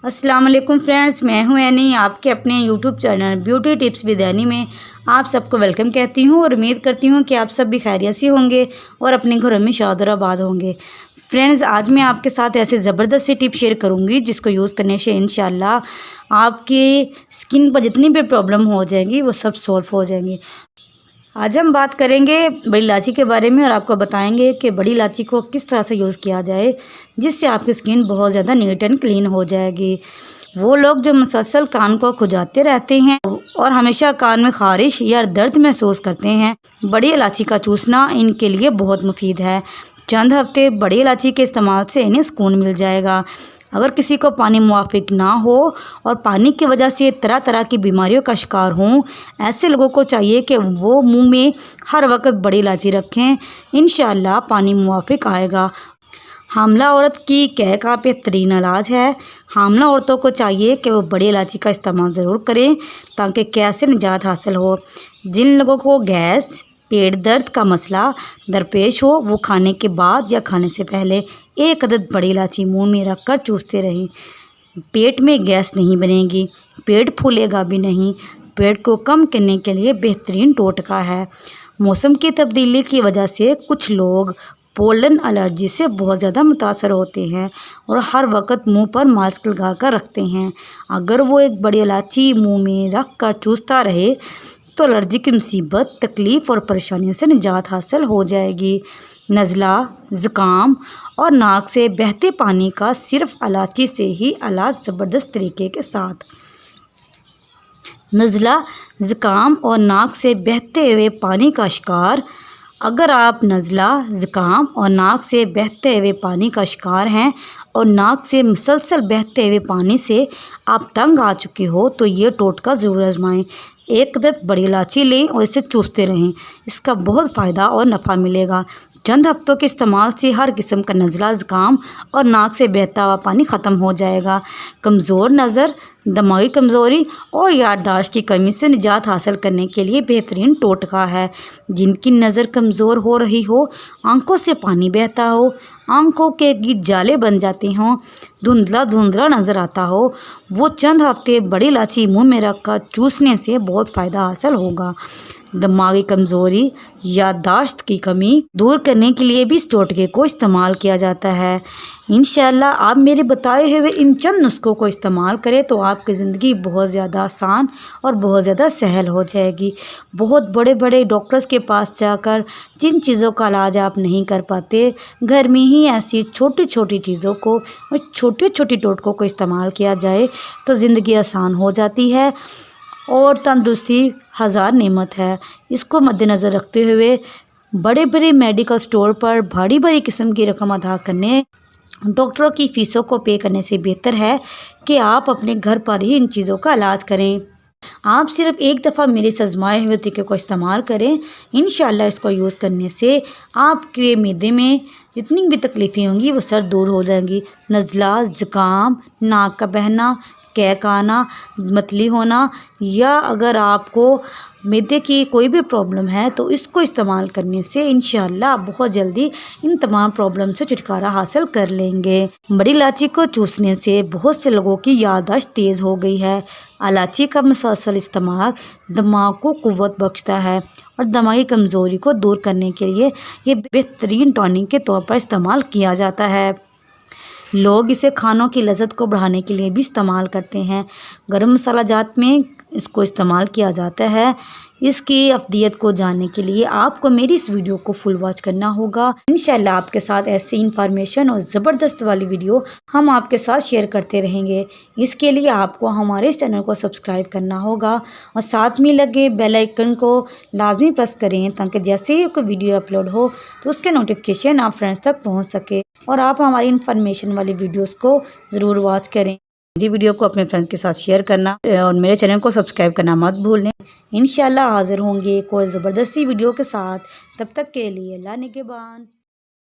अस्सलाम वालेकुम फ्रेंड्स, मैं हूं एनी, आपके अपने YouTube channel beauty tips with any में आप सबको वेलकम कहती हूं और उम्मीद करती हूं कि आप सब भी खैरियत से होंगे और अपने घरों में शाद और आबाद होंगे। फ्रेंड्स, आज मैं आपके साथ ऐसे ज़बरदस्त सी टिप शेयर करूंगी जिसको यूज़ करने से इंशाल्लाह आपकी स्किन पर जितनी भी प्रॉब्लम हो जाएंगी वो सब सॉल्व हो जाएंगी। आज हम बात करेंगे बड़ी इलायची के बारे में और आपको बताएंगे कि बड़ी इलायची को किस तरह से यूज़ किया जाए जिससे आपकी स्किन बहुत ज़्यादा नीट एंड क्लीन हो जाएगी। वो लोग जो मुसलसल कान को खुजाते रहते हैं और हमेशा कान में ख़ारिश या दर्द महसूस करते हैं, बड़ी इलायची का चूसना इनके लिए बहुत मुफीद है। चंद हफ्ते बड़ी इलायची के इस्तेमाल से इन्हें सुकून मिल जाएगा। अगर किसी को पानी मुवाफिक ना हो और पानी की वजह से तरह तरह की बीमारियों का शिकार हों, ऐसे लोगों को चाहिए कि वो मुंह में हर वक्त बड़ी इलायची रखें। इंशाअल्लाह पानी मुवाफिक आएगा। हामला औरत की कैं का बेहतरीन इलाज है। हामला औरतों को चाहिए कि वो बड़ी इलायची का इस्तेमाल ज़रूर करें ताकि कैं से निजात हासिल हो। जिन लोगों को गैस, पेट दर्द का मसला दरपेश हो, वो खाने के बाद या खाने से पहले एक अदद बड़ी इलायची मुंह में रखकर चूसते रहें। पेट में गैस नहीं बनेगी, पेट फूलेगा भी नहीं। पेट को कम करने के लिए बेहतरीन टोटका है। मौसम की तब्दीली की वजह से कुछ लोग पोलन एलर्जी से बहुत ज़्यादा मुतासर होते हैं और हर वक्त मुंह पर मास्क लगा कर रखते हैं। अगर वो एक बड़ी इलायची मुंह में रख कर चूसता रहे तो एलर्जी की मुसीबत, तकलीफ़ और परेशानी से निजात हासिल हो जाएगी। नज़ला, ज़ुकाम और नाक से बहते पानी का सिर्फ इलायची से ही इलाज ज़बरदस्त तरीके के साथ। नज़ला, ज़ुकाम और नाक से बहते हुए पानी का शिकार। अगर आप नज़ला, ज़ुकाम और नाक से बहते हुए पानी का शिकार हैं और नाक से मुसलसल बहते हुए पानी से आप तंग आ चुके हो तो ये टोटका ज़रूर आजमाएं। एक अदद बड़ी इलायची लें और इसे चूसते रहें। इसका बहुत फ़ायदा और नफ़ा मिलेगा। चंद हफ्तों के इस्तेमाल से हर किस्म का नज़ला, ज़ुकाम और नाक से बहता हुआ पानी ख़त्म हो जाएगा। कमज़ोर नज़र, दिमागी कमज़ोरी और याददाश्त की कमी से निजात हासिल करने के लिए बेहतरीन टोटका है। जिनकी नज़र कमज़ोर हो रही हो, आंखों से पानी बहता हो, आंखों के गिद जाले बन जाते हों, धुंधला धुंधला नज़र आता हो, वो चंद हफ्ते बड़ी इलायची मुंह में रखकर चूसने से बहुत फ़ायदा हासिल होगा। दिमागी कमज़ोरी, याददाश्त की कमी दूर करने के लिए भी इस टोटके को इस्तेमाल किया जाता है। इंशाअल्लाह आप मेरे बताए हुए इन चंद नुस्खों को इस्तेमाल करें तो आपकी ज़िंदगी बहुत ज़्यादा आसान और बहुत ज़्यादा सहल हो जाएगी। बहुत बड़े बड़े डॉक्टर्स के पास जाकर जिन चीज़ों का इलाज आप नहीं कर पाते, घर में ही ऐसी छोटी छोटी चीज़ों को और छोटी छोटी टोटकों को इस्तेमाल किया जाए तो ज़िंदगी आसान हो जाती है और तंदुरुस्ती हज़ार नेमत है। इसको मद्देनज़र रखते हुए बड़े बड़े मेडिकल स्टोर पर भारी भारी किस्म की रकम अदा करने, डॉक्टरों की फ़ीसों को पे करने से बेहतर है कि आप अपने घर पर ही इन चीज़ों का इलाज करें। आप सिर्फ एक दफ़ा मेरे इस आज़माए हुए तरीके को इस्तेमाल करें। इंशाअल्लाह इसको यूज़ करने से आपके मैदे में जितनी भी तकलीफ़ें होंगी वो सब दूर हो जाएंगी। नज़ला, ज़ुकाम, नाक का बहना, कैं का आना, मतली होना या अगर आपको मैदे की कोई भी प्रॉब्लम है तो इसको इस्तेमाल करने से इंशाअल्लाह बहुत जल्दी इन तमाम प्रॉब्लम से छुटकारा हासिल कर लेंगे। बड़ी इलायची को चूसने से बहुत से लोगों की याददाश्त तेज़ हो गई है। इलायची का मुसलसल इस्तेमाल दिमाग को क़ुव्वत बख्शता है और दिमागी कमज़ोरी को दूर करने के लिए ये बेहतरीन टॉनिक के तौर पर इस्तेमाल किया जाता है। लोग इसे खानों की लज़्ज़त को बढ़ाने के लिए भी इस्तेमाल करते हैं। गरम मसाला जात में इसको इस्तेमाल किया जाता है। इसकी अफ़दीयत को जानने के लिए आपको मेरी इस वीडियो को फुल वॉच करना होगा। इंशाअल्लाह आपके साथ ऐसी इंफॉर्मेशन और ज़बरदस्त वाली वीडियो हम आपके साथ शेयर करते रहेंगे। इसके लिए आपको हमारे इस चैनल को सब्सक्राइब करना होगा और साथ में लगे बेल आइकन को लाजमी प्रेस करें ताकि जैसे ही कोई वीडियो अपलोड हो तो उसके नोटिफिकेशन आप फ्रेंड्स तक पहुँच सके और आप हमारी इन्फॉर्मेशन वाली वीडियोज़ को ज़रूर वॉच करें। मेरी वीडियो को अपने फ्रेंड्स के साथ शेयर करना और मेरे चैनल को सब्सक्राइब करना मत भूलें। इंशाअल्लाह हाज़िर होंगे कोई ज़बरदस्ती वीडियो के साथ। तब तक के लिए अल्लाह निगहबान।